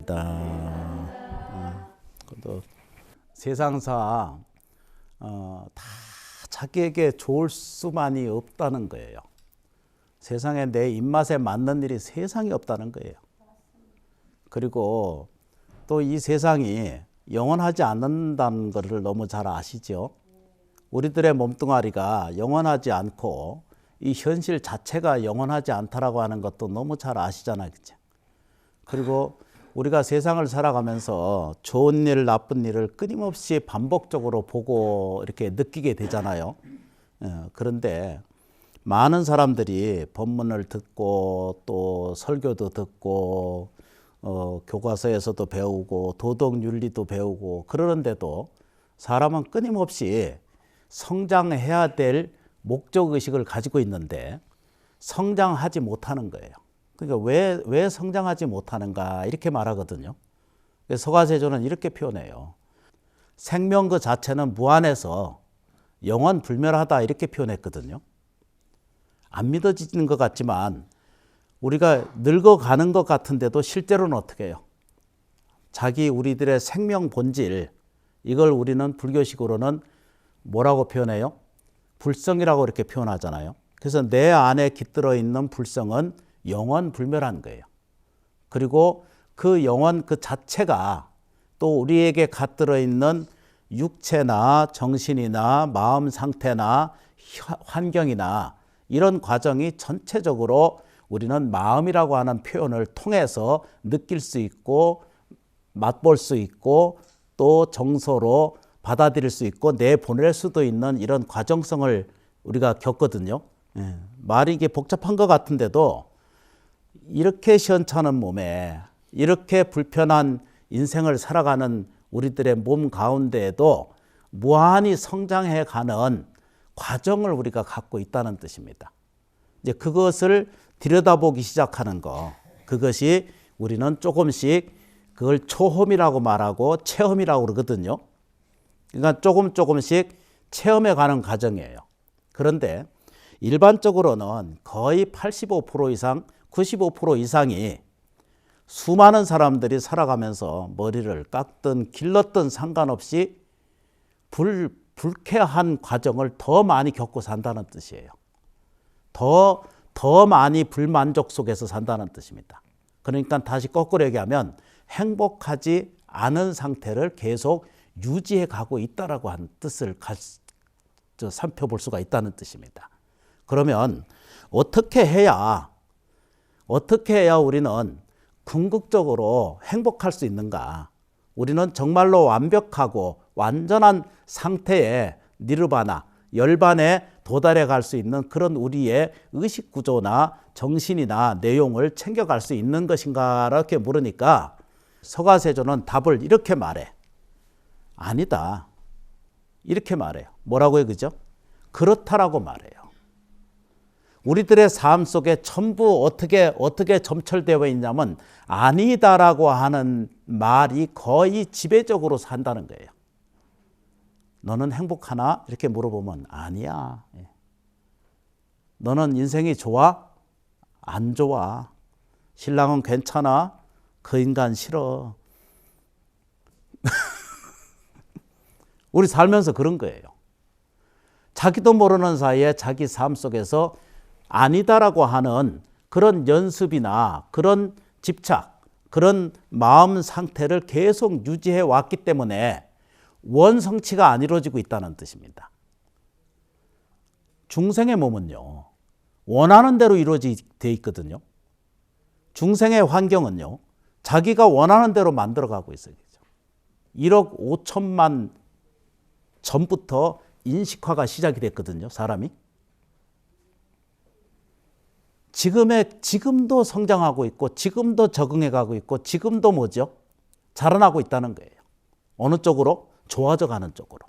감사합니다. 또 세상사 다 자기에게 좋을 수만이 없다는 거예요. 세상에 내 입맛에 맞는 일이 세상에 없다는 거예요. 그리고 또 이 세상이 영원하지 않는다는 것을 너무 잘 아시죠? 우리들의 몸뚱아리가 영원하지 않고 이 현실 자체가 영원하지 않다라고 하는 것도 너무 잘 아시잖아요. 그죠? 그리고 우리가 세상을 살아가면서 좋은 일, 나쁜 일을 끊임없이 반복적으로 보고 이렇게 느끼게 되잖아요. 그런데 많은 사람들이 법문을 듣고 또 설교도 듣고 교과서에서도 배우고 도덕윤리도 배우고 그러는데도 사람은 끊임없이 성장해야 될 목적의식을 가지고 있는데 성장하지 못하는 거예요. 그러니까 왜 성장하지 못하는가 이렇게 말하거든요. 서가세조는 이렇게 표현해요. 생명 그 자체는 무한해서 영원 불멸하다 이렇게 표현했거든요. 안 믿어지는 것 같지만 우리가 늙어가는 것 같은데도 실제로는 어떻게 해요? 우리들의 생명 본질, 이걸 우리는 불교식으로는 뭐라고 표현해요? 불성이라고 이렇게 표현하잖아요. 그래서 내 안에 깃들어 있는 불성은 영원 불멸한 거예요. 그리고 그 영원 그 자체가 또 우리에게 깃들어 있는 육체나 정신이나 마음 상태나 환경이나 이런 과정이 전체적으로 우리는 마음이라고 하는 표현을 통해서 느낄 수 있고 맛볼 수 있고 또 정서로 받아들일 수 있고 내보낼 수도 있는 이런 과정성을 우리가 겪거든요. 말이 이게 복잡한 것 같은데도 이렇게 시원찮은 몸에 이렇게 불편한 인생을 살아가는 우리들의 몸 가운데에도 무한히 성장해가는 과정을 우리가 갖고 있다는 뜻입니다. 이제 그것을 들여다보기 시작하는 거, 그것이 우리는 조금씩 그걸 초험이라고 말하고 체험이라고 그러거든요. 그러니까 조금씩 체험해가는 과정이에요. 그런데 일반적으로는 거의 85% 이상, 95% 이상이 수많은 사람들이 살아가면서 머리를 깎든 길렀든 상관없이 불쾌한 과정을 더 많이 겪고 산다는 뜻이에요. 더 많이 불만족 속에서 산다는 뜻입니다. 그러니까 다시 거꾸로 얘기하면 행복하지 않은 상태를 계속 유지해 가고 있다라고 하는 뜻을 살펴볼 수가 있다는 뜻입니다. 그러면 어떻게 해야 우리는 궁극적으로 행복할 수 있는가? 우리는 정말로 완벽하고 완전한 상태의 니르바나, 열반에 도달해 갈 수 있는 그런 우리의 의식 구조나 정신이나 내용을 챙겨갈 수 있는 것인가 이렇게 물으니까 서가세조는 답을 이렇게 말해. 아니다. 이렇게 말해요. 뭐라고요? 그죠? 그렇다라고 말해요. 우리들의 삶 속에 전부 어떻게 점철되어 있냐면 아니다라고 하는 말이 거의 지배적으로 산다는 거예요. 너는 행복하나? 이렇게 물어보면 아니야. 너는 인생이 좋아? 안 좋아. 신랑은 괜찮아? 그 인간 싫어. 우리 살면서 그런 거예요. 자기도 모르는 사이에 자기 삶 속에서 아니다라고 하는 그런 연습이나 그런 집착, 그런 마음 상태를 계속 유지해 왔기 때문에 원성치가 안 이루어지고 있다는 뜻입니다. 중생의 몸은요, 원하는 대로 이루어져 있거든요. 중생의 환경은요, 자기가 원하는 대로 만들어가고 있어요. 1억 5천만 전부터 인식화가 시작이 됐거든요, 사람이. 지금도 성장하고 있고, 지금도 적응해가고 있고, 지금도 뭐죠? 자라나고 있다는 거예요. 어느 쪽으로? 좋아져 가는 쪽으로.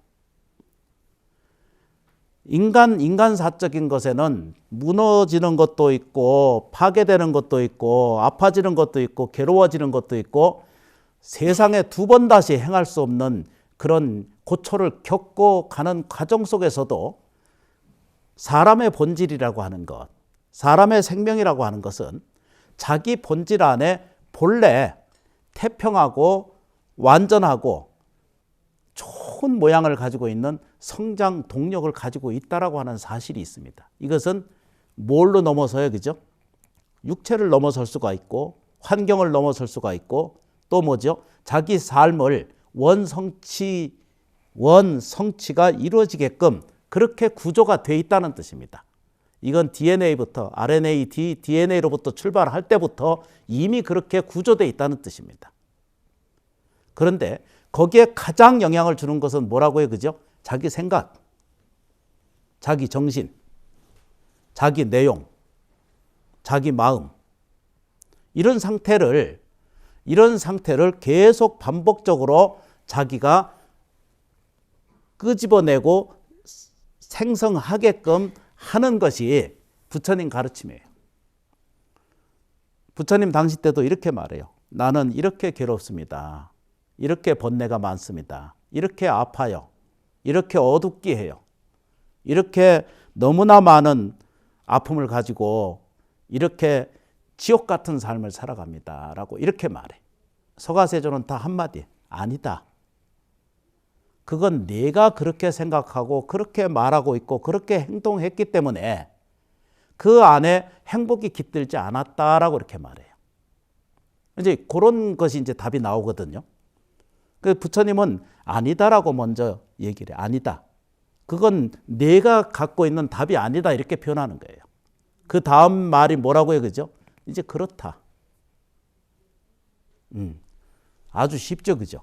인간사적인 것에는 무너지는 것도 있고 파괴되는 것도 있고 아파지는 것도 있고 괴로워지는 것도 있고 세상에 두 번 다시 행할 수 없는 그런 고초를 겪고 가는 과정 속에서도 사람의 본질이라고 하는 것, 사람의 생명이라고 하는 것은 자기 본질 안에 본래 태평하고 완전하고 좋은 모양을 가지고 있는 성장 동력을 가지고 있다라고 하는 사실이 있습니다. 이것은 뭘로 넘어서요, 그죠? 육체를 넘어설 수가 있고 환경을 넘어설 수가 있고 또 뭐죠? 자기 삶을 원성치가 이루어지게끔 그렇게 구조가 돼 있다는 뜻입니다. 이건 DNA부터 RNA, DNA로부터 출발할 때부터 이미 그렇게 구조되어 있다는 뜻입니다. 그런데 거기에 가장 영향을 주는 것은 뭐라고요, 그죠? 자기 생각, 자기 정신, 자기 내용, 자기 마음. 이런 상태를 계속 반복적으로 자기가 끄집어내고 생성하게끔 하는 것이 부처님 가르침이에요. 부처님 당시 때도 이렇게 말해요. 나는 이렇게 괴롭습니다. 이렇게 번뇌가 많습니다. 이렇게 아파요. 이렇게 어둡게 해요. 이렇게 너무나 많은 아픔을 가지고 이렇게 지옥 같은 삶을 살아갑니다. 라고 이렇게 말해. 서가세조는 다 한마디. 아니다. 그건 내가 그렇게 생각하고 그렇게 말하고 있고 그렇게 행동했기 때문에 그 안에 행복이 깃들지 않았다라고 이렇게 말해요. 이제 그런 것이 이제 답이 나오거든요. 그 부처님은 아니다라고 먼저 얘기를 해. 아니다. 그건 내가 갖고 있는 답이 아니다 이렇게 표현하는 거예요. 그 다음 말이 뭐라고요, 그죠? 이제 그렇다. 아주 쉽죠, 그죠?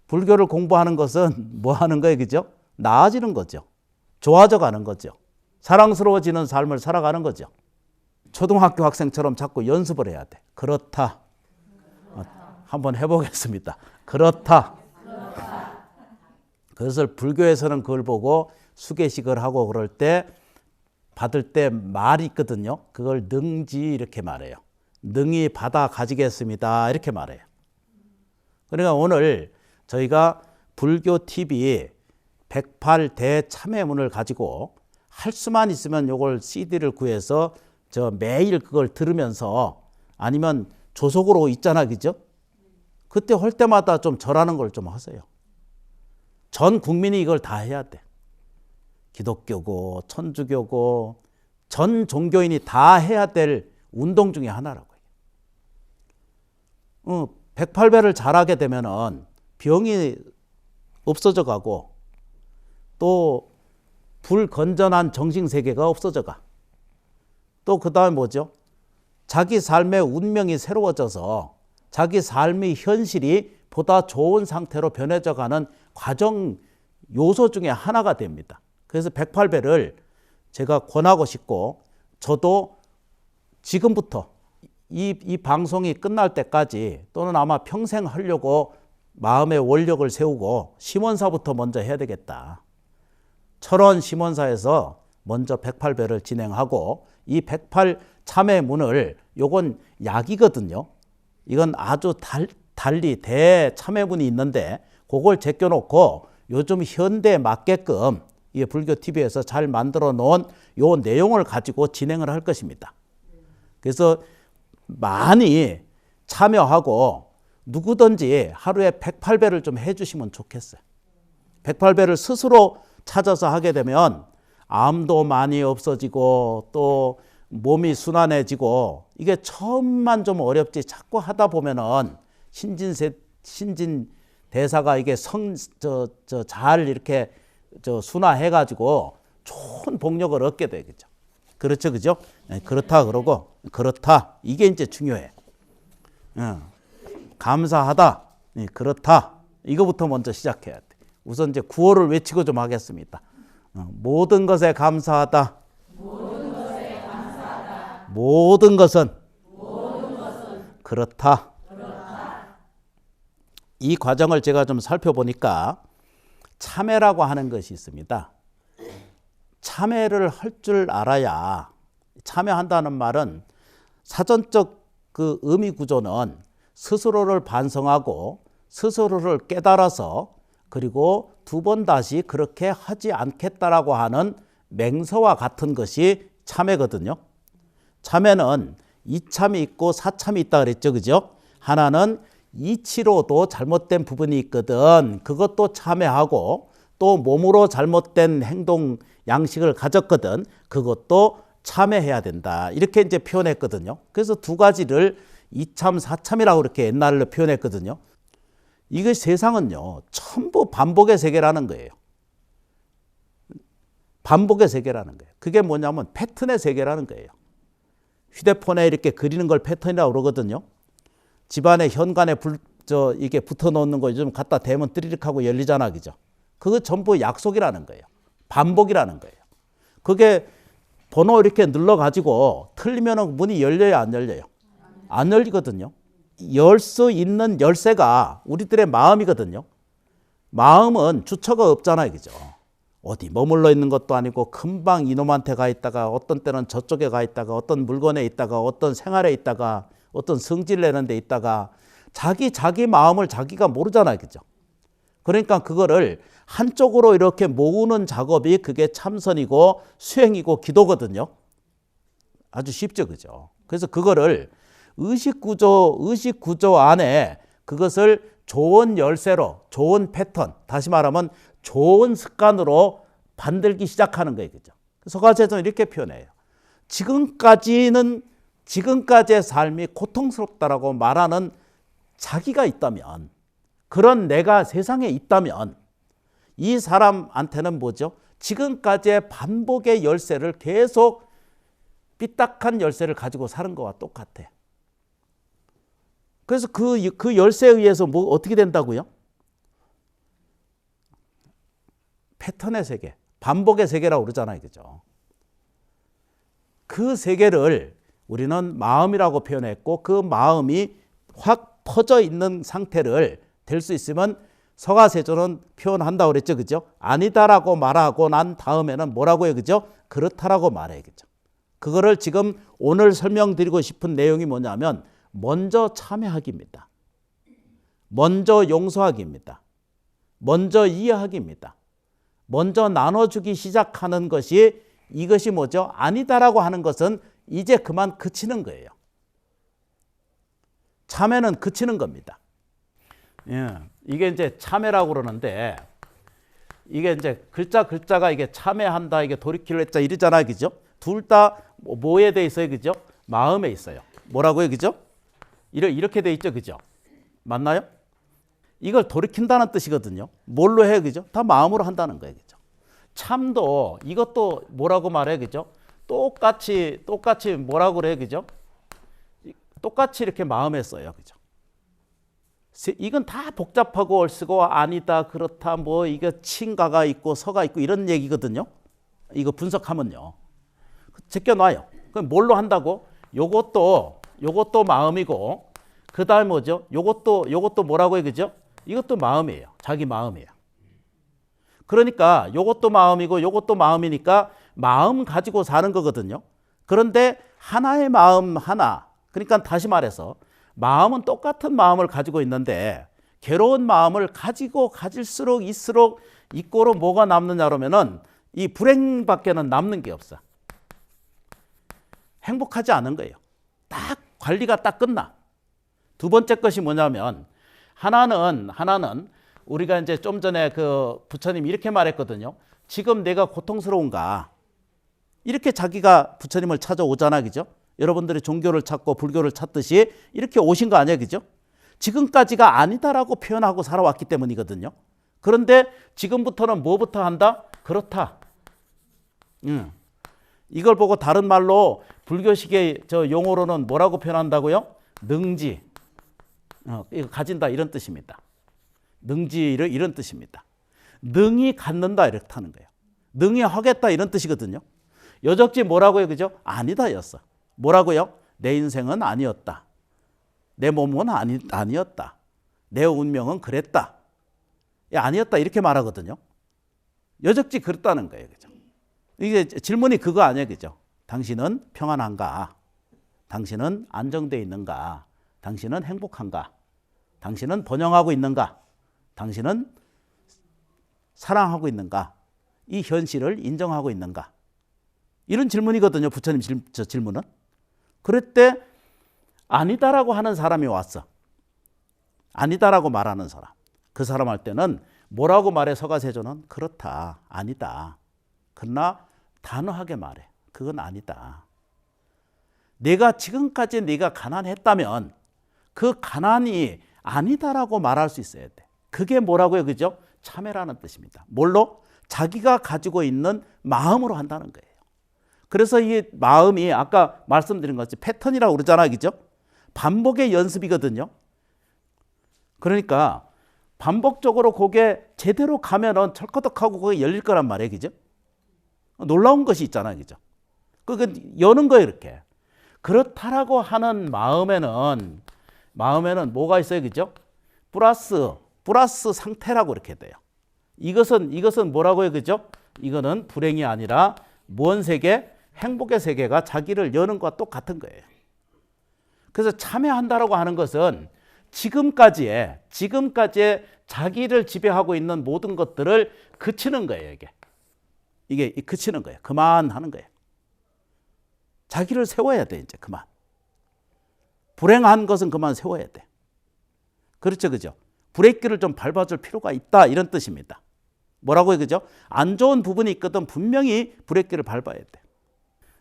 불교를 공부하는 것은 뭐 하는 거예요, 그죠? 나아지는 거죠. 좋아져 가는 거죠. 사랑스러워지는 삶을 살아가는 거죠. 초등학교 학생처럼 자꾸 연습을 해야 돼. 그렇다. 한번 해보겠습니다. 그렇다. 그것을 불교에서는 그걸 보고 수계식을 하고 그럴 때 받을 때 말이 있거든요. 그걸 능지 이렇게 말해요. 능히 받아 가지겠습니다. 이렇게 말해요. 그러니까 오늘 저희가 불교 TV 108 참회문을 가지고 할 수만 있으면 이걸 CD를 구해서 매일 그걸 들으면서 아니면 조속으로 있잖아, 그죠? 그때 할 때마다 좀 절하는 걸 좀 하세요. 전 국민이 이걸 다 해야 돼. 기독교고 천주교고 전 종교인이 다 해야 될 운동 중에 하나라고요. 108배를 잘하게 되면은 병이 없어져 가고 또 불건전한 정신세계가 없어져 가. 또 그 다음에 뭐죠? 자기 삶의 운명이 새로워져서 자기 삶의 현실이 보다 좋은 상태로 변해져 가는 과정 요소 중에 하나가 됩니다. 그래서 108배를 제가 권하고 싶고 저도 지금부터 이 방송이 끝날 때까지 또는 아마 평생 하려고 마음의 원력을 세우고 심원사부터 먼저 해야 되겠다. 철원 심원사에서 먼저 108배를 진행하고 이 108 참회문을 요건 약이거든요. 이건 아주 달리 대참회문이 있는데 그걸 제껴놓고 요즘 현대에 맞게끔 이 불교 TV에서 잘 만들어 놓은 요 내용을 가지고 진행을 할 것입니다. 그래서 많이 참여하고 누구든지 하루에 108배를 좀 해주시면 좋겠어요. 108배를 스스로 찾아서 하게 되면 암도 많이 없어지고 또 몸이 순환해지고 이게 처음만 좀 어렵지 자꾸 하다 보면은 신진 대사가 이게 잘 이렇게 순화해가지고 좋은 복력을 얻게 되겠죠. 그렇죠, 그죠? 네, 그렇다 그러고 그렇다 이게 이제 중요해. 감사하다, 네, 그렇다 이거부터 먼저 시작해야 돼. 우선 이제 구호를 외치고 좀 하겠습니다. 모든 것에 감사하다. 모든 것은 그렇다. 이 과정을 제가 좀 살펴보니까 참회라고 하는 것이 있습니다. 참회를 할 줄 알아야, 참회한다는 말은 사전적 그 의미 구조는 스스로를 반성하고 스스로를 깨달아서 그리고 두 번 다시 그렇게 하지 않겠다라고 하는 맹서와 같은 것이 참회거든요. 참회는 이참이 있고 사참이 있다 그랬죠, 그죠? 하나는 이치로도 잘못된 부분이 있거든. 그것도 참회하고 또 몸으로 잘못된 행동 양식을 가졌거든. 그것도 참회해야 된다. 이렇게 이제 표현했거든요. 그래서 두 가지를 이참, 사참이라고 이렇게 옛날로 표현했거든요. 이거 세상은요, 전부 반복의 세계라는 거예요. 반복의 세계라는 거예요. 그게 뭐냐면 패턴의 세계라는 거예요. 휴대폰에 이렇게 그리는 걸 패턴이라고 그러거든요. 집안에 현관에 이게 붙어 놓는 거 요즘 갖다 대면 뜨리릭 하고 열리잖아, 그죠? 그거 전부 약속이라는 거예요. 반복이라는 거예요. 그게 번호 이렇게 눌러가지고 틀리면 문이 열려요, 안 열려요? 안 열리거든요. 열 수 있는 열쇠가 우리들의 마음이거든요. 마음은 주처가 없잖아요, 그죠? 어디 머물러 있는 것도 아니고 금방 이놈한테 가 있다가 어떤 때는 저쪽에 가 있다가 어떤 물건에 있다가 어떤 생활에 있다가 어떤 성질 내는 데 있다가 자기 마음을 자기가 모르잖아요, 그죠? 그러니까 그거를 한쪽으로 이렇게 모으는 작업이 그게 참선이고 수행이고 기도거든요. 아주 쉽죠, 그죠? 그래서 그거를 의식구조 안에 그것을 좋은 열쇠로, 좋은 패턴, 다시 말하면 좋은 습관으로 만들기 시작하는 거예요, 그죠? 서가제도는 이렇게 표현해요. 지금까지의 삶이 고통스럽다라고 말하는 자기가 있다면, 그런 내가 세상에 있다면 이 사람한테는 뭐죠? 지금까지의 반복의 열쇠를 계속 삐딱한 열쇠를 가지고 사는 거와 똑같아. 그래서 그 열쇠에 의해서 뭐 어떻게 된다고요? 패턴의 세계, 반복의 세계라고 그러잖아요, 그죠? 그 세계를 우리는 마음이라고 표현했고 그 마음이 확 퍼져 있는 상태를 될 수 있으면 서가세조는 표현한다고 그랬죠, 그죠? 아니다라고 말하고 난 다음에는 뭐라고 해요, 그죠? 그렇다라고 말해요, 그죠? 그거를 지금 오늘 설명드리고 싶은 내용이 뭐냐면 먼저 참여하기입니다. 먼저 용서하기입니다. 먼저 이해하기입니다. 먼저 나눠주기 시작하는 것이 이것이 뭐죠? 아니다라고 하는 것은 이제 그만 그치는 거예요. 참회는 그치는 겁니다. 예, 이게 이제 참회라고 그러는데 이게 이제 글자가 이게 참회한다, 이게 돌이키려 했자 이러잖아요, 그죠? 둘 다 뭐에 돼 있어요, 그죠? 마음에 있어요. 뭐라고요, 그죠? 이렇게 돼 있죠, 그죠? 맞나요? 이걸 돌이킨다는 뜻이거든요. 뭘로 해요, 그죠? 다 마음으로 한다는 거예요, 그죠? 참도 이것도 뭐라고 말해요, 그죠? 똑같이 뭐라고 그래요, 그죠? 똑같이 이렇게 마음에 써요, 그죠? 이건 다 복잡하고 얼쓰고 아니다, 그렇다, 뭐 이거 친가가 있고 서가 있고 이런 얘기거든요. 이거 분석하면요. 제껴놔요. 그럼 뭘로 한다고? 요것도 마음이고 그 다음에 뭐죠? 요것도 뭐라고 해요, 그죠? 이것도 마음이에요. 자기 마음이에요. 그러니까 요것도 마음이고 요것도 마음이니까 마음 가지고 사는 거거든요. 그런데 하나의 마음 하나. 그러니까 다시 말해서 마음은 똑같은 마음을 가지고 있는데 괴로운 마음을 가질수록 있고로 뭐가 남느냐 그러면은 이 불행밖에는 남는 게 없어. 행복하지 않은 거예요. 딱 관리가 딱 끝나. 두 번째 것이 뭐냐면 하나는 우리가 이제 좀 전에 그 부처님이 이렇게 말했거든요. 지금 내가 고통스러운가? 이렇게 자기가 부처님을 찾아오잖아, 그죠? 여러분들이 종교를 찾고 불교를 찾듯이 이렇게 오신 거 아니에요, 그죠? 지금까지가 아니다라고 표현하고 살아왔기 때문이거든요. 그런데 지금부터는 뭐부터 한다? 그렇다. 이걸 보고 다른 말로 불교식의 저 용어로는 뭐라고 표현한다고요? 능지. 이거 가진다 이런 뜻입니다. 능지를 이런 뜻입니다. 능히 갖는다 이렇다는 거예요. 능히 하겠다 이런 뜻이거든요. 여적지 뭐라고요, 그죠? 아니다였어. 뭐라고요? 내 인생은 아니었다. 내 몸은 아니었다. 내 운명은 그랬다. 아니었다 이렇게 말하거든요. 여적지 그렇다는 거예요, 그죠? 이게 질문이 그거 아니에요, 그죠? 당신은 평안한가? 당신은 안정되어 있는가? 당신은 행복한가? 당신은 번영하고 있는가? 당신은 사랑하고 있는가? 이 현실을 인정하고 있는가? 이런 질문이거든요, 부처님 질문은. 그럴 때 아니다라고 하는 사람이 왔어. 아니다라고 말하는 사람. 그 사람 할 때는 뭐라고 말해? 서가세조는 그렇다, 아니다. 그러나 단호하게 말해. 그건 아니다. 내가 지금까지 네가 가난했다면 그 가난이 아니다라고 말할 수 있어야 돼. 그게 뭐라고요? 그죠? 참회라는 뜻입니다. 뭘로? 자기가 가지고 있는 마음으로 한다는 거예요. 그래서 이 마음이 아까 말씀드린 것처럼 패턴이라고 그러잖아요. 그죠? 반복의 연습이거든요. 그러니까 반복적으로 그게 제대로 가면은 철커덕하고 그게 열릴 거란 말이에요. 그죠? 놀라운 것이 있잖아요. 그죠? 그게 여는 거예요. 이렇게. 그렇다라고 하는 마음에는 뭐가 있어요? 그죠? 플러스 상태라고 이렇게 돼요. 이것은 뭐라고요? 그죠? 이거는 불행이 아니라 무언 세계? 행복의 세계가 자기를 여는 것과 똑같은 거예요. 그래서 참여한다라고 하는 것은 지금까지의 자기를 지배하고 있는 모든 것들을 그치는 거예요. 이게 그치는 거예요. 그만하는 거예요. 자기를 세워야 돼. 이제 그만. 불행한 것은 그만 세워야 돼. 그렇죠, 그죠? 브레이크를 좀 밟아줄 필요가 있다, 이런 뜻입니다. 뭐라고요, 그죠? 안 좋은 부분이 있거든 분명히 브레이크를 밟아야 돼.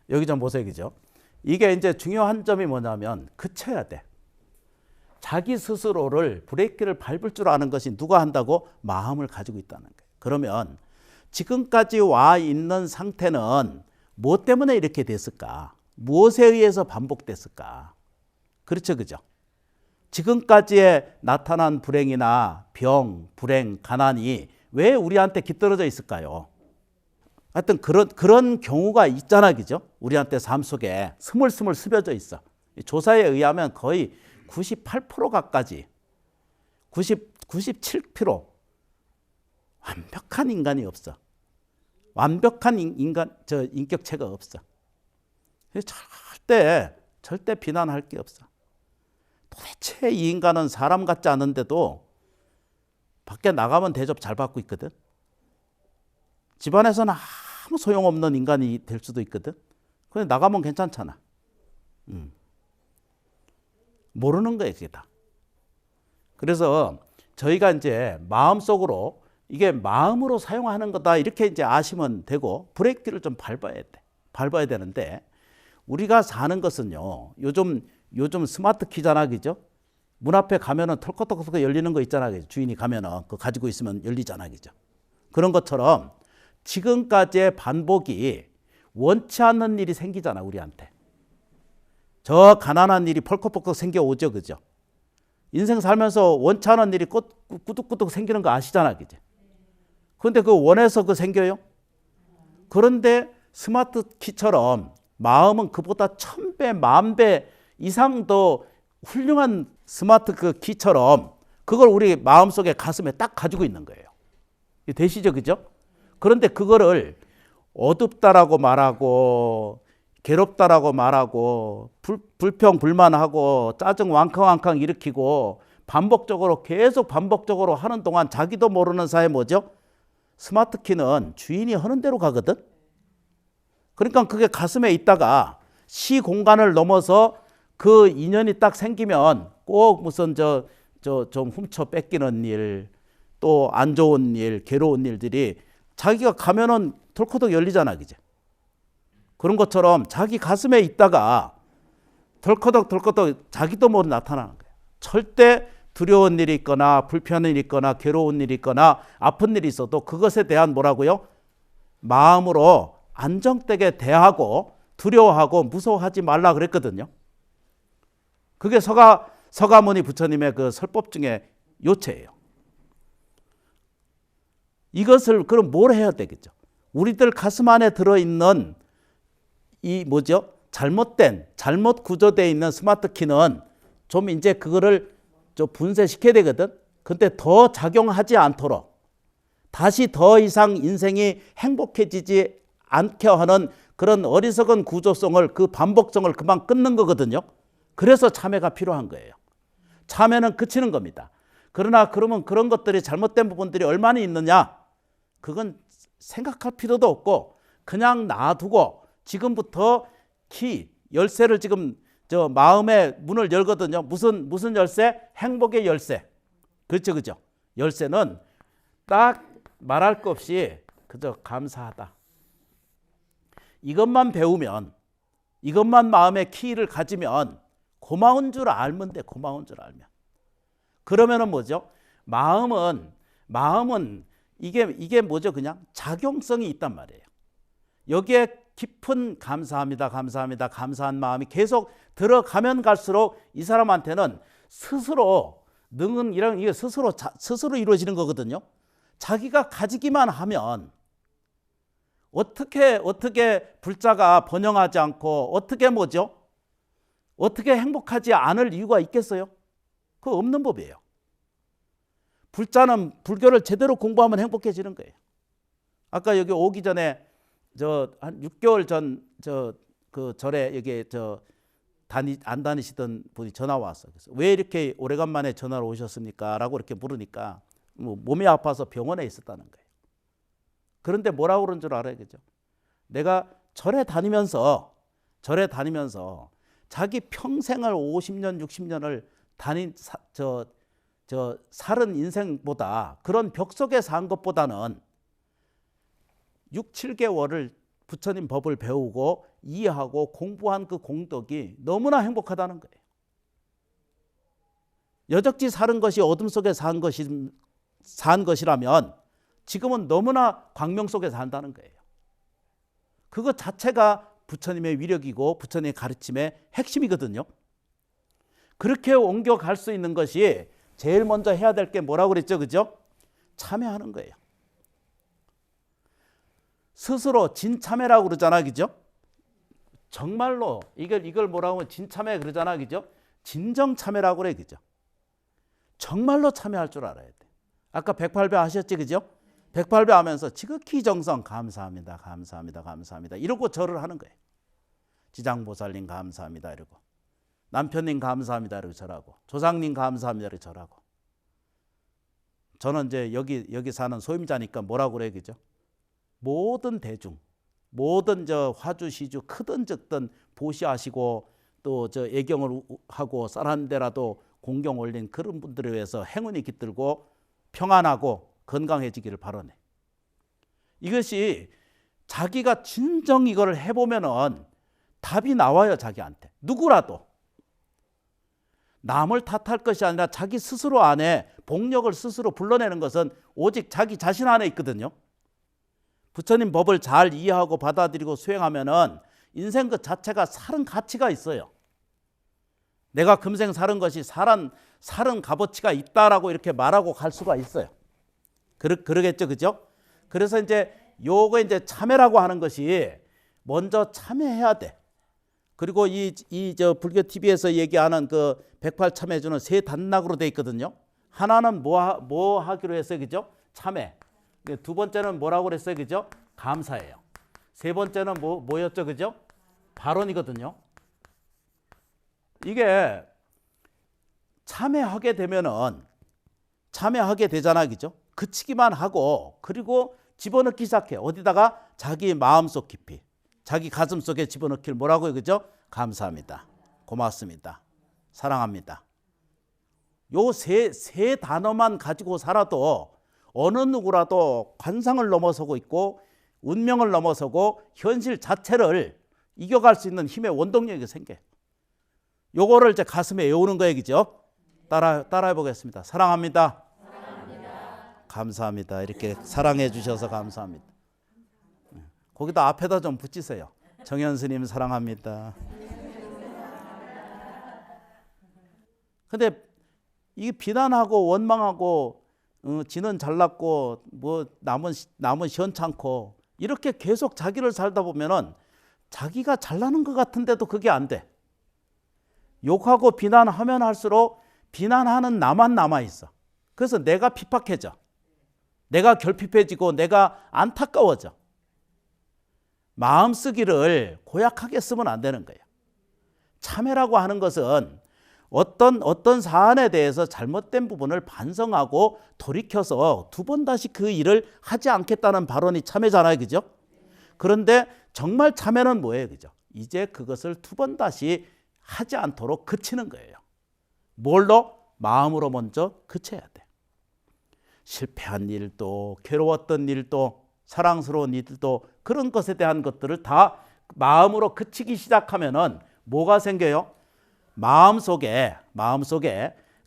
여기 좀 보세요, 그죠? 이게 이제 중요한 점이 뭐냐면 그쳐야 돼. 자기 스스로를 브레이크를 밟을 줄 아는 것이 누가 한다고? 마음을 가지고 있다는 거예요. 그러면 지금까지 와 있는 상태는 무엇 때문에 이렇게 됐을까? 무엇에 의해서 반복됐을까? 그렇죠, 그죠? 지금까지의 나타난 불행이나 병, 불행, 가난이 왜 우리한테 깃들어져 있을까요? 하여튼 그런 경우가 있잖아, 그죠? 우리한테 삶 속에 스물스물 스며져 있어. 조사에 의하면 거의 98% 가까이, 97% 완벽한 인간이 없어. 완벽한 인격체가 없어. 절대 비난할 게 없어. 도대체 이 인간은 사람 같지 않은데도 밖에 나가면 대접 잘 받고 있거든. 집안에서는 아무 소용없는 인간이 될 수도 있거든. 근데 나가면 괜찮잖아. 모르는 거예요, 그게 다. 그래서 저희가 이제 마음속으로 이게 마음으로 사용하는 거다 이렇게 이제 아시면 되고 브레이크를 좀 밟아야 돼. 밟아야 되는데 우리가 사는 것은요. 요즘 스마트 키잖아, 그죠? 문 앞에 가면은 털컥털컥 열리는 거 있잖아, 그죠? 주인이 가면은 그거 가지고 있으면 열리잖아, 그죠? 그런 것처럼 지금까지의 반복이 원치 않는 일이 생기잖아, 우리한테. 저 가난한 일이 펄컥펄컥 생겨오죠, 그죠? 인생 살면서 원치 않은 일이 꾸덕꾸덕 생기는 거 아시잖아, 그죠? 그런데 그 원해서 그 생겨요? 그런데 스마트 키처럼 마음은 그보다 1000배, 10,000배 이상 더 훌륭한 스마트 그 키처럼 그걸 우리 마음속에 가슴에 딱 가지고 있는 거예요. 되시죠, 그죠? 그런데 그거를 어둡다라고 말하고 괴롭다라고 말하고 불평 불만하고 짜증 왕캉왕캉 일으키고 계속 반복적으로 하는 동안 자기도 모르는 사이에 뭐죠? 스마트 키는 주인이 하는 대로 가거든. 그러니까 그게 가슴에 있다가 시 공간을 넘어서 그 인연이 딱 생기면 꼭 무슨 좀 훔쳐 뺏기는 일, 또 안 좋은 일, 괴로운 일들이 자기가 가면은 덜커덕 열리잖아, 그제? 그런 것처럼 자기 가슴에 있다가 덜커덕 자기도 모르게 나타나는 거예요. 절대 두려운 일이 있거나 불편한 일이 있거나 괴로운 일이 있거나 아픈 일이 있어도 그것에 대한 뭐라고요? 마음으로 안정되게 대하고 두려워하고 무서워하지 말라 그랬거든요. 그게 서가모니 부처님의 그 설법 중에 요체예요. 이것을 그럼 뭘 해야 되겠죠? 우리들 가슴 안에 들어있는 이 뭐죠? 잘못 구조되어 있는 스마트 키는 좀 이제 그거를 좀 분쇄시켜야 되거든. 근데 더 작용하지 않도록 다시 더 이상 인생이 행복해지지 않게 하는 그런 어리석은 구조성을 그 반복성을 그만 끊는 거거든요. 그래서 참회가 필요한 거예요. 참회는 그치는 겁니다. 그러나 그러면 그런 것들이 잘못된 부분들이 얼마나 있느냐? 그건 생각할 필요도 없고 그냥 놔두고 지금부터 열쇠를 지금 저 마음의 문을 열거든요. 무슨 열쇠? 행복의 열쇠. 그렇죠, 그죠? 열쇠는 딱 말할 것 없이 그저 감사하다. 이것만 배우면, 이것만 마음의 키를 가지면 고마운 줄 알면 돼. 고마운 줄 알면. 그러면은 뭐죠? 마음은 이게 뭐죠? 그냥 작용성이 있단 말이에요. 여기에 깊은 감사합니다, 감사합니다, 감사한 마음이 계속 들어가면 갈수록 이 사람한테는 스스로 능은 이런 이게 스스로 이루어지는 거거든요. 자기가 가지기만 하면 어떻게 불자가 번영하지 않고 어떻게 뭐죠? 어떻게 행복하지 않을 이유가 있겠어요? 그거 없는 법이에요. 불자는 불교를 제대로 공부하면 행복해지는 거예요. 아까 여기 오기 전에 한 6개월 전 그 절에 여기 안 다니시던 분이 전화 왔어요. 그래서 왜 이렇게 오래간만에 전화를 오셨습니까? 라고 이렇게 물으니까 몸이 아파서 병원에 있었다는 거예요. 그런데 뭐라고 그런 줄 알아요? 그죠? 내가 절에 다니면서 자기 평생을 50년, 60년을 살은 인생보다 그런 벽 속에 산 것보다는 6, 7개월을 부처님 법을 배우고 이해하고 공부한 그 공덕이 너무나 행복하다는 거예요. 여적지 사는 것이 어둠 속에 산 것이라면 지금은 너무나 광명 속에 산다는 거예요. 그것 자체가 부처님의 위력이고 부처님의 가르침의 핵심이거든요. 그렇게 옮겨갈 수 있는 것이 제일 먼저 해야 될 게 뭐라고 그랬죠? 그죠? 참여하는 거예요. 스스로 진참회라고 그러잖아, 그죠? 정말로 이걸 뭐라고 하면 진참회 그러잖아, 그죠? 진정참회라고 그래, 그죠? 정말로 참여할 줄 알아야 돼. 아까 108배 하셨지, 그죠? 108배 하면서 지극히 정성 감사합니다, 감사합니다, 감사합니다 이러고 절을 하는 거예요. 지장보살님 감사합니다 이러고, 남편님 감사합니다 이러고 절하고, 조상님 감사합니다 이러고 절하고. 저는 이제 여기 사는 소임자니까 뭐라고 그래, 그죠? 모든 대중, 모든 화주 시주 크든 적든 보시하시고 또 애경을 하고 쌀 한 대라도 공경 올린 그런 분들에 의해서 행운이 깃들고 평안하고 건강해지기를 바라네. 이것이 자기가 진정 이걸 해보면은 답이 나와요. 자기한테. 누구라도. 남을 탓할 것이 아니라 자기 스스로 안에 복력을 스스로 불러내는 것은 오직 자기 자신 안에 있거든요. 부처님 법을 잘 이해하고 받아들이고 수행하면은 인생 그 자체가 살은 가치가 있어요. 내가 금생 살은 것이 살은 값어치가 있다라고 이렇게 말하고 갈 수가 있어요. 그러겠죠, 그죠? 그래서 요거 참회라고 하는 것이 먼저 참회해야 돼. 그리고 불교 TV에서 얘기하는 그 108참회주는 세 단락으로 돼 있거든요. 하나는 뭐 하기로 했어요, 그죠? 참회. 두 번째는 뭐라고 그랬어요, 그죠? 감사예요. 세 번째는 뭐였죠, 그죠? 발언이거든요. 이게 참회하게 되잖아, 그죠? 그치기만 하고 그리고 집어넣기 시작해. 어디다가? 자기 마음속 깊이, 자기 가슴 속에 집어넣기를 뭐라고요, 그죠? 감사합니다, 고맙습니다, 사랑합니다. 요 세 단어만 가지고 살아도 어느 누구라도 관상을 넘어서고 있고 운명을 넘어서고 현실 자체를 이겨갈 수 있는 힘의 원동력이 생겨요. 요거를 가슴에 외우는 거예요, 그죠? 따라해 보겠습니다. 사랑합니다. 감사합니다. 이렇게 사랑해 주셔서 감사합니다. 거기다 앞에다 좀 붙이세요. 정현스님 사랑합니다. 근데 이게 비난하고 원망하고 지는 잘났고 뭐 남은 시원찮고 이렇게 계속 자기를 살다 보면은 자기가 잘나는 것 같은데도 그게 안 돼. 욕하고 비난하면 할수록 비난하는 나만 남아있어. 그래서 내가 핍박해져. 내가 결핍해지고 내가 안타까워져. 마음 쓰기를 고약하게 쓰면 안 되는 거예요. 참회라고 하는 것은 어떤 사안에 대해서 잘못된 부분을 반성하고 돌이켜서 두 번 다시 그 일을 하지 않겠다는 발언이 참회잖아요, 그죠? 그런데 정말 참회는 뭐예요, 그죠? 이제 그것을 두 번 다시 하지 않도록 그치는 거예요. 뭘로? 마음으로 먼저 그쳐야 돼. 실패한 일도, 괴로웠던 일도, 사랑스러운 일도, 그런 것에 대한 것들을 다 마음으로 그치기 시작하면은 뭐가 생겨요? 마음속에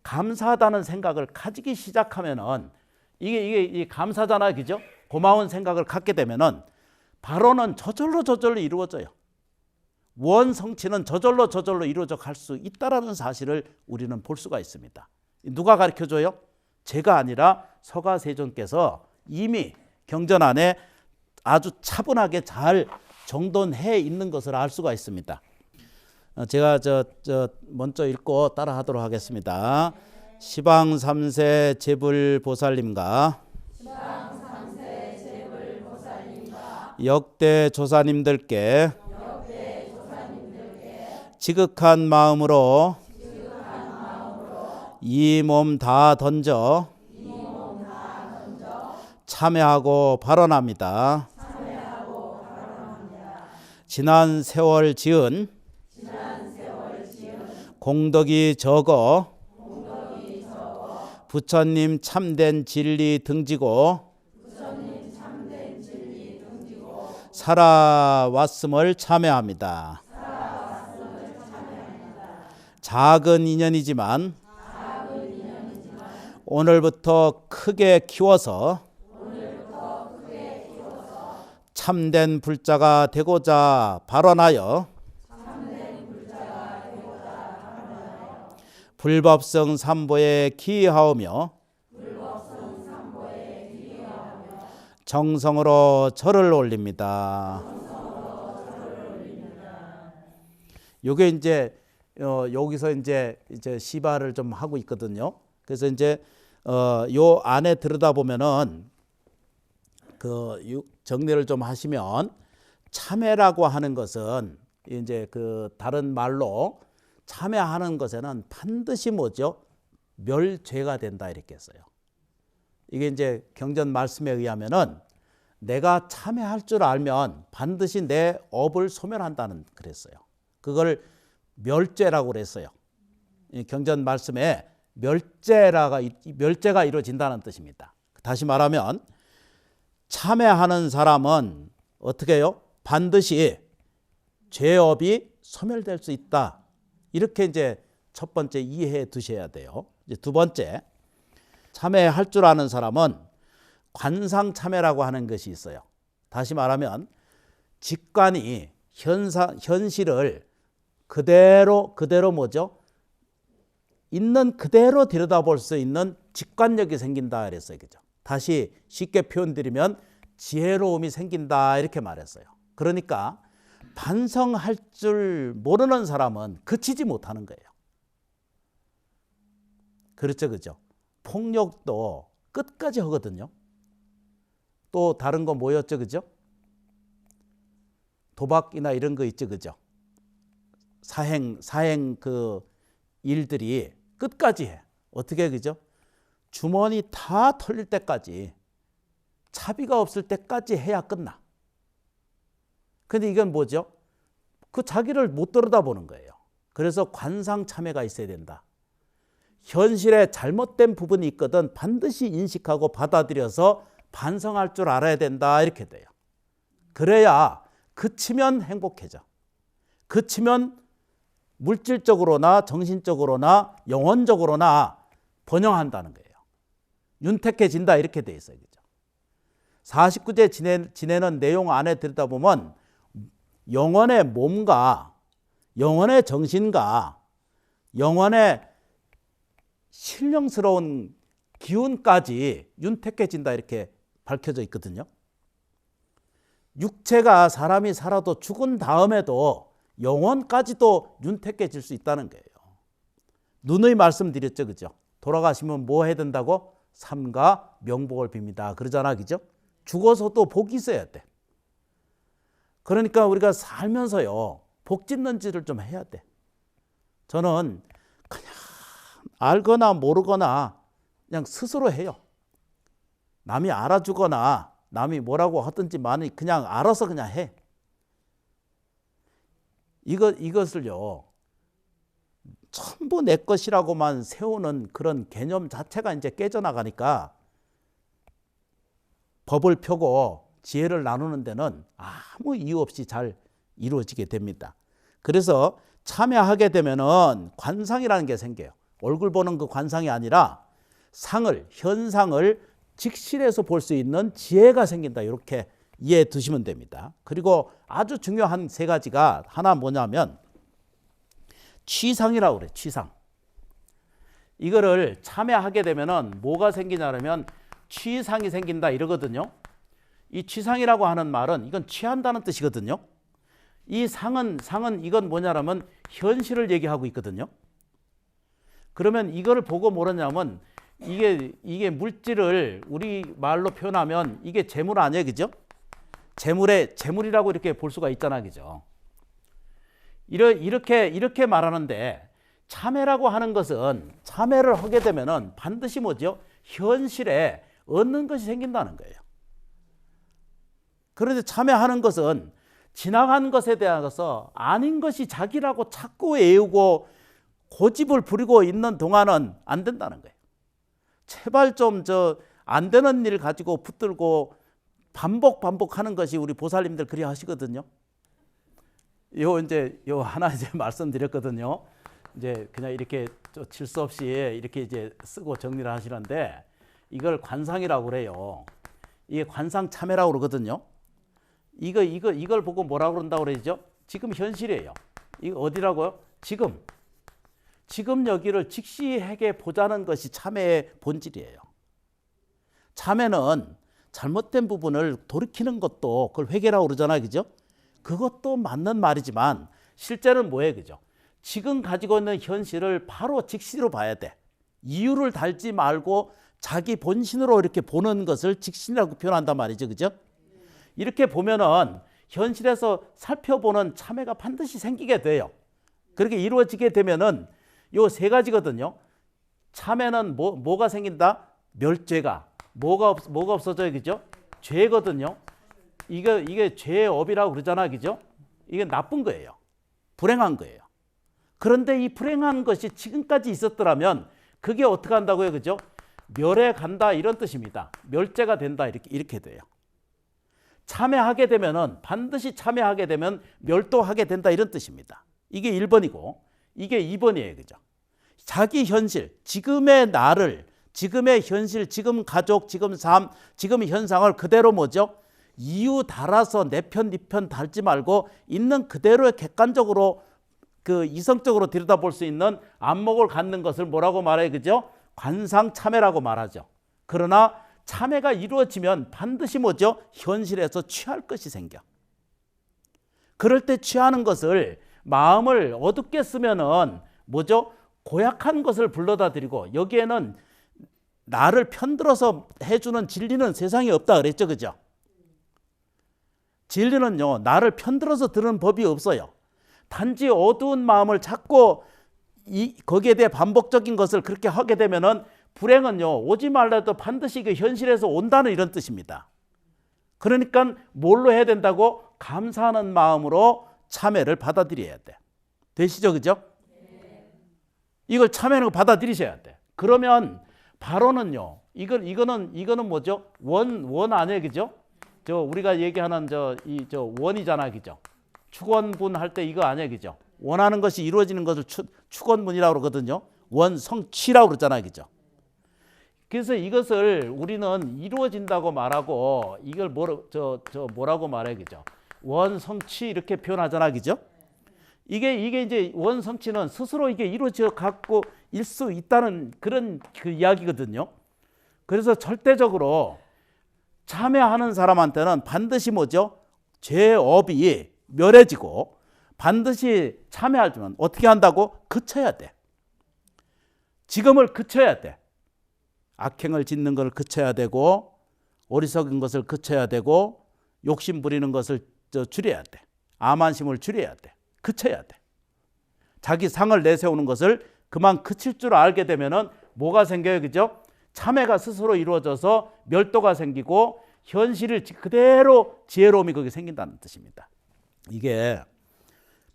감사하다는 생각을 가지기 시작하면은 이게 감사잖아요, 그죠? 고마운 생각을 갖게 되면은 바로는 저절로 이루어져요. 원성취는 저절로 이루어져 갈 수 있다라는 사실을 우리는 볼 수가 있습니다. 누가 가르쳐줘요? 제가 아니라 서가세존께서 이미 경전 안에 아주 차분하게 잘 정돈해 있는 것을 알 수가 있습니다. 제가 먼저 읽고 따라하도록 하겠습니다. 시방 3세 제불보살님과 역대 조사님들께 지극한 마음으로 이 몸 다 던져 참회하고 발언합니다. 지난 세월 지은 공덕이 적어 부처님 참된 진리 등지고 살아왔음을 참회합니다. 작은 인연이지만 오늘부터 크게 키워서 참된 불자가 되고자 발언하여 불법성 삼보에 기하오며 정성으로 절을 올립니다. 요게 이제 여기서 이제 시발을 좀 하고 있거든요. 그래서 이제 요 안에 들여다 보면은 그 정리를 좀 하시면 참회라고 하는 것은 이제 그 다른 말로 참회하는 것에는 반드시 뭐죠? 멸죄가 된다 이렇게 했어요. 이게 이제 경전 말씀에 의하면은 내가 참회할 줄 알면 반드시 내 업을 소멸한다는 그랬어요. 그걸 멸죄라고 그랬어요. 경전 말씀에 멸죄가 이루어진다는 뜻입니다. 다시 말하면 참회하는 사람은 어떻게 해요? 반드시 죄업이 소멸될 수 있다. 이렇게 이제 첫 번째 이해해 두셔야 돼요. 이제 두 번째, 참회할 줄 아는 사람은 관상 참회라고 하는 것이 있어요. 다시 말하면 직관이 현실을 그대로 뭐죠? 있는 그대로 들여다볼 수 있는 직관력이 생긴다 그랬어요. 그죠? 다시 쉽게 표현드리면 지혜로움이 생긴다 이렇게 말했어요. 그러니까 반성할 줄 모르는 사람은 그치지 못하는 거예요. 그렇죠, 그죠? 폭력도 끝까지 하거든요. 또 다른 거 뭐였죠, 그죠? 도박이나 이런 거 있죠, 그죠? 사행 그 일들이 끝까지 해. 어떻게 그죠? 주머니 다 털릴 때까지, 차비가 없을 때까지 해야 끝나. 근데 이건 뭐죠? 그 자기를 못 들여다보는 거예요. 그래서 관상참회가 있어야 된다. 현실에 잘못된 부분이 있거든 반드시 인식하고 받아들여서 반성할 줄 알아야 된다 이렇게 돼요. 그래야 그치면 행복해져. 그치면 물질적으로나 정신적으로나 영혼적으로나 번영한다는 거예요. 윤택해진다 이렇게 돼 있어요. 그죠? 49제 지내는 내용 안에 들여다보면 영혼의 몸과 영혼의 정신과 영혼의 신령스러운 기운까지 윤택해진다 이렇게 밝혀져 있거든요. 육체가 사람이 살아도 죽은 다음에도 영혼까지도 윤택해질 수 있다는 거예요. 누누이 말씀드렸죠, 그죠? 돌아가시면 뭐 해야 된다고? 삼가 명복을 빕니다. 그러잖아, 그죠? 죽어서도 복이 있어야 돼. 그러니까 우리가 살면서요, 복 짓는 짓을 좀 해야 돼. 저는 그냥 알거나 모르거나 그냥 스스로 해요. 남이 알아주거나 남이 뭐라고 하든지 많이 그냥 알아서 그냥 해. 이것을요, 전부 내 것이라고만 세우는 그런 개념 자체가 이제 깨져나가니까 법을 펴고 지혜를 나누는 데는 아무 이유 없이 잘 이루어지게 됩니다. 그래서 참여하게 되면은 관상이라는 게 생겨요. 얼굴 보는 그 관상이 아니라 현상을 직실해서 볼 수 있는 지혜가 생긴다. 이렇게 이해해 두시면 됩니다. 그리고 아주 중요한 세 가지가 하나 뭐냐면 취상이라고 그래요. 취상. 이거를 참여하게 되면은 뭐가 생기냐면 취상이 생긴다 이러거든요. 이 취상이라고 하는 말은 이건 취한다는 뜻이거든요. 이 상은 이건 뭐냐면 현실을 얘기하고 있거든요. 그러면 이거를 보고 뭐라냐면 이게 물질을 우리 말로 표현하면 이게 재물 아니에요, 그죠? 재물이라고 이렇게 볼 수가 있잖아, 그죠? 이렇게 말하는데 참회라고 하는 것은 참회를 하게 되면은 반드시 뭐죠? 현실에 얻는 것이 생긴다는 거예요. 그런데 참회하는 것은 지나간 것에 대해서 아닌 것이 자기라고 자꾸 애우고 고집을 부리고 있는 동안은 안 된다는 거예요. 제발 좀 안 되는 일 가지고 붙들고 반복하는 것이 우리 보살님들 그리 하시거든요. 요 하나 이제 말씀드렸거든요. 이제 그냥 이렇게 질서 없이 이렇게 이제 쓰고 정리를 하시는데 이걸 관상이라고 그래요. 이게 관상 참회라고 그러거든요. 이걸 보고 뭐라고 그런다고 그러죠? 지금 현실이에요. 이거 어디라고요? 지금 여기를 직시하게 보자는 것이 참회의 본질이에요. 참회는 잘못된 부분을 돌이키는 것도 그걸 회개라고 그러잖아요. 그죠? 그것도 맞는 말이지만 실제는 뭐예요? 그죠? 지금 가지고 있는 현실을 바로 직시로 봐야 돼. 이유를 달지 말고 자기 본신으로 이렇게 보는 것을 직신이라고 표현한단 말이죠. 그죠? 이렇게 보면은 현실에서 살펴보는 참회가 반드시 생기게 돼요. 그렇게 이루어지게 되면은 요 세 가지거든요. 참회는 뭐가 생긴다? 멸죄가. 뭐가 없어져요, 그죠? 죄거든요. 이게 죄의 업이라고 그러잖아, 그죠? 이게 나쁜 거예요. 불행한 거예요. 그런데 이 불행한 것이 지금까지 있었더라면 그게 어떻게 한다고요, 그죠? 멸해 간다 이런 뜻입니다. 멸죄가 된다 이렇게 돼요. 참회하게 되면은 반드시 참회하게 되면 멸도하게 된다 이런 뜻입니다. 이게 1번이고 이게 2번이에요. 그죠? 자기 현실, 지금의 나를, 지금의 현실, 지금 가족, 지금 삶, 지금 현상을 그대로 뭐죠? 이유 달아서 내 편, 네 편 달지 말고 있는 그대로 객관적으로 이성적으로 들여다볼 수 있는 안목을 갖는 것을 뭐라고 말해요? 그죠? 관상참회라고 말하죠. 그러나 참회가 이루어지면 반드시 뭐죠? 현실에서 취할 것이 생겨. 그럴 때 취하는 것을 마음을 어둡게 쓰면은 뭐죠? 고약한 것을 불러다 드리고 여기에는 나를 편들어서 해주는 진리는 세상에 없다 그랬죠. 그죠? 진리는요, 나를 편들어서 들은 법이 없어요. 단지 어두운 마음을 찾고 거기에 대해 반복적인 것을 그렇게 하게 되면은 불행은요, 오지 말라도 반드시 그 현실에서 온다는 이런 뜻입니다. 그러니까 뭘로 해야 된다고? 감사하는 마음으로 참회를 받아들여야 돼. 되시죠? 그죠? 이걸 참회는 받아들이셔야 돼. 그러면 바로는요, 이거는 뭐죠? 원 아니에요, 그죠? 우리가 얘기하는 원이잖아, 그죠? 축원분 할 때 이거 아니에요, 그죠? 원하는 것이 이루어지는 것을 축원문이라고 그러거든요. 원성취라고 그러잖아요, 그죠? 그래서 이것을 우리는 이루어진다고 말하고 이걸 뭐라고 말해, 그죠? 원성취 이렇게 표현하잖아, 그죠? 이게 이제 원성취는 스스로 이게 이루어져 갖고 일 수 있다는 그런 그 이야기거든요. 그래서 절대적으로 참여하는 사람한테는 반드시 뭐죠? 죄업이 멸해지고 반드시 참여하려면 어떻게 한다고? 그쳐야 돼. 지금을 그쳐야 돼. 악행을 짓는 걸 그쳐야 되고 어리석은 것을 그쳐야 되고 욕심 부리는 것을 줄여야 돼. 암한심을 줄여야 돼. 그쳐야 돼. 자기 상을 내세우는 것을 그만 그칠 줄 알게 되면은 뭐가 생겨요, 그죠? 참회가 스스로 이루어져서 멸도가 생기고 현실을 그대로 지혜로움이 거기 생긴다는 뜻입니다. 이게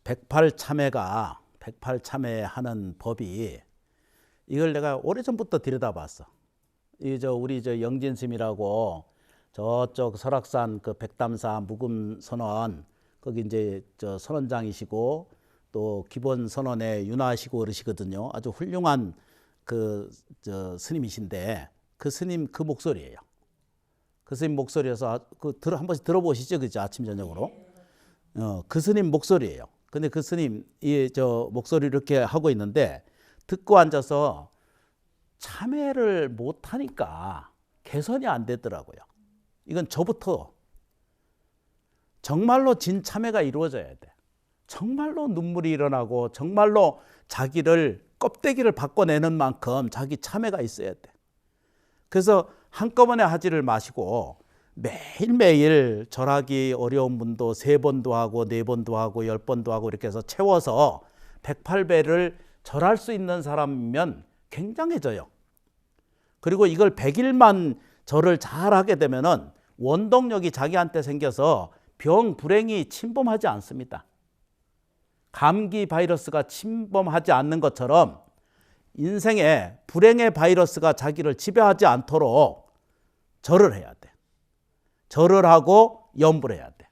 108참회하는 법이 이걸 내가 오래전부터 들여다봤어. 우리 영진스님이라고 저쪽 설악산 그 백담사 묵음선원 거기 이제 저 선원장이시고 또 기본 선원에 윤하시고 그러시거든요. 아주 훌륭한 그 저 스님이신데 그 스님 그 목소리예요. 그 스님 목소리에서 한 번씩 들어보시죠, 그죠? 아침 저녁으로. 그 스님 목소리예요. 근데 그 스님 저 목소리 이렇게 하고 있는데 듣고 앉아서 참회를 못 하니까 개선이 안 되더라고요. 이건 저부터 정말로 진 참회가 이루어져야 돼. 정말로 눈물이 일어나고 정말로 자기를 껍데기를 바꿔내는 만큼 자기 참회가 있어야 돼. 그래서 한꺼번에 하지를 마시고 매일매일 절하기 어려운 분도 3번도 하고 4번도 하고 10번도 하고 이렇게 해서 채워서 108배를 절할 수 있는 사람이면 굉장해져요. 그리고 이걸 100일만 절을 잘하게 되면은 원동력이 자기한테 생겨서 병, 불행이 침범하지 않습니다. 감기 바이러스가 침범하지 않는 것처럼 인생에 불행의 바이러스가 자기를 지배하지 않도록 절을 해야 돼. 절을 하고 염불 해야 돼.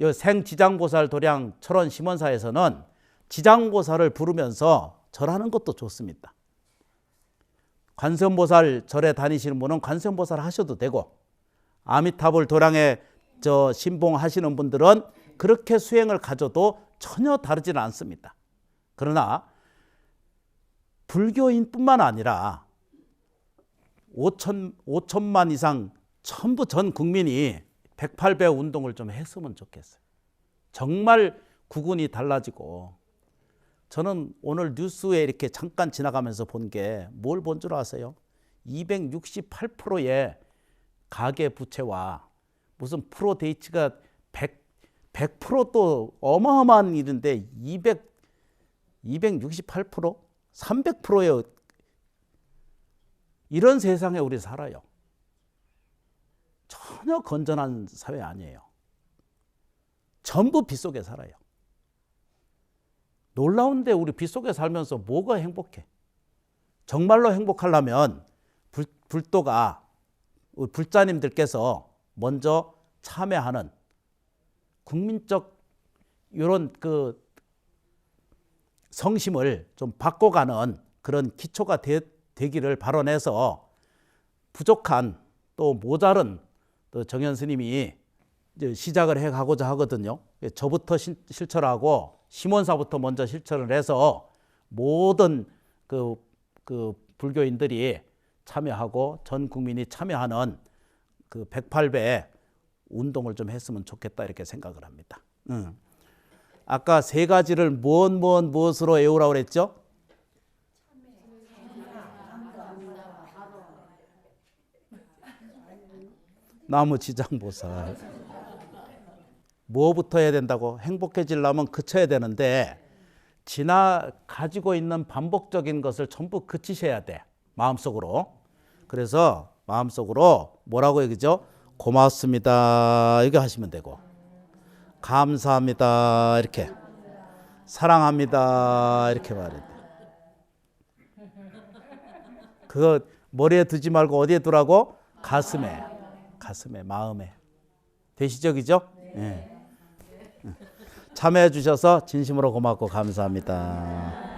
이 생지장보살 도량 철원 심원사에서는 지장보살을 부르면서 절하는 것도 좋습니다. 관세음보살 절에 다니시는 분은 관세음보살 하셔도 되고 아미타불 도량에 저 신봉하시는 분들은 그렇게 수행을 가져도 전혀 다르지는 않습니다. 그러나 불교인뿐만 아니라 5천만 이상 전부 전 국민이 108배 운동을 좀 했으면 좋겠어요. 정말 구군이 달라지고 저는 오늘 뉴스에 이렇게 잠깐 지나가면서 본 게 뭘 본 줄 아세요? 268%의 가계 부채와 무슨 프로데이츠가 100%도 어마어마한 일인데 268%? 300%의 이런 세상에 우리 살아요. 전혀 건전한 사회 아니에요. 전부 빚속에 살아요. 놀라운데 우리 빚속에 살면서 뭐가 행복해? 정말로 행복하려면 불도가 우리 불자님들께서 먼저 참여하는 국민적 이런 그 성심을 좀 바꿔가는 그런 기초가 되기를 발언해서 부족한 또 모자른 또 정현 스님이 시작을 해가고자 하거든요. 저부터 실천하고 심원사부터 먼저 실천을 해서 모든 그 불교인들이 참여하고 전 국민이 참여하는 그 108배 운동을 좀 했으면 좋겠다 이렇게 생각을 합니다. 아까 3가지를 무엇으로 외우라고 그랬죠? 나무지장보살. 뭐부터 해야 된다고? 행복해지려면 그쳐야 되는데 가지고 있는 반복적인 것을 전부 그치셔야 돼. 마음속으로. 그래서 마음속으로 뭐라고 얘기죠? 고맙습니다. 이렇게 하시면 되고 감사합니다. 이렇게 사랑합니다. 이렇게 말해야 돼. 그거 머리에 두지 말고 어디에 두라고? 가슴에, 마음에. 되시죠? 그죠? 네. 참여해 주셔서 진심으로 고맙고 감사합니다.